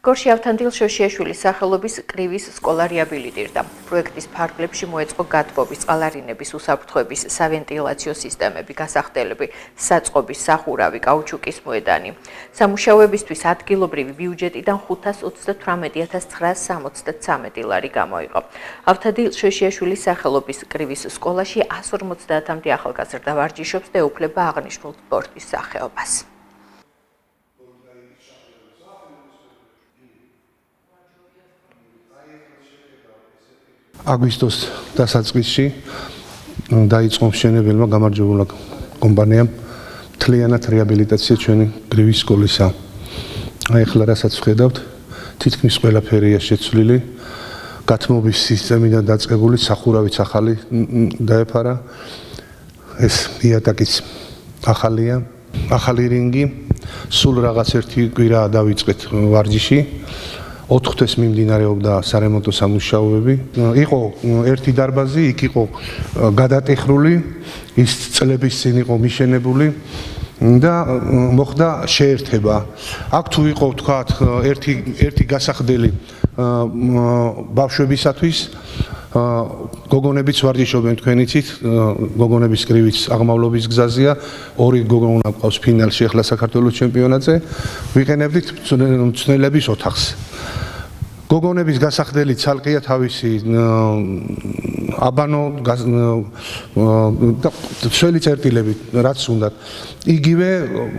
გორში ავთანდილ შოშიაშვილის სახელობის კრივის სკოლა რეაბილიტირდა. პროექტის ფარგლებში მოეწყო გათბობის, წყალარინების, უსაფრთხოების, სავენტილაციო სისტემები, გასახდელები, საწყობის, სახურავი, კაუჩუკის მოედანი. სამუშაოებისთვის ადგილობრივი ბიუჯეტიდან 538,973 ლარი გამოიყო. ავთანდილ შოშიაშვილის სახელობის კრივის სკოლაში 150-მდე ახალგაზრდა ვარჯიშობს და ეუფლება აღნიშნულ სპორტის სახეობას. აგვისტოს დასაწყისში დაიწყო მშენებელმა გამარჯვებულმა კომპანიამ მთლიანად რეაბილიტაცია ჩვენი კრივის სკოლისა. აი ახლა რასაც ვხედავთ, თითქმის ყველაფერია შეცვლილი, გათბობის სისტემიდან დაწყებული, სახურავიც ახალი დაეფარა. ეს იატაკიც ახალია, ახალი რინგი, სულ რაღაც ერთი კვირა დავიწყეთ ვარჯიში. 4 თვეს მიმდინარეობდა სარემონტო სამუშაოები. იყო ერთი დარბაზი, იქ იყო გადატეხრული, ის წლების წინ იყო მიშენებული და მოხდა შეერთება. აქ თუ იყო თქვათ ერთი გასახდელი ბავშვებისათვის, გოგონებიც ვარჯიშობენ თქვენ იცით, გოგონების კრივის აღმავლობის გზაზეა, 2 გოგონა ყავს ფინალში ახლა საქართველოს ჩემპიონატზე, ვიყენებდით მწვრთნელების ოთახს. გოგონების გასახდელი ცალკეა თავისი აბანო და სველი წერტილები რაც უნდათ. იგივე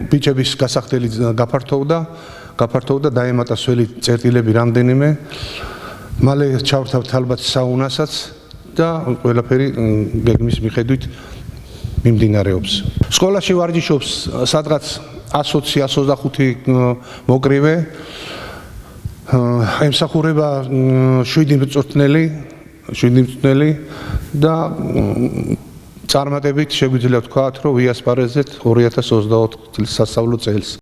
ბიჭების გასახდელი გაფართოვდა, დაემატა სველი წერტილები რამდენიმე. მალე ჩავრთავთ ალბათ საუნასაც და ყველაფერი გეგმის მიხედვით მიმდინარეობს. სკოლაში ვარჯიშობს სადღაც 120-125 მოკრივე. ემსახურება 7 მწვრთნელი და წარმატებით შეგვიძლია ვთქვათ, რომ ვიასპარეზეთ 2024 წლის სასწავლო წელს.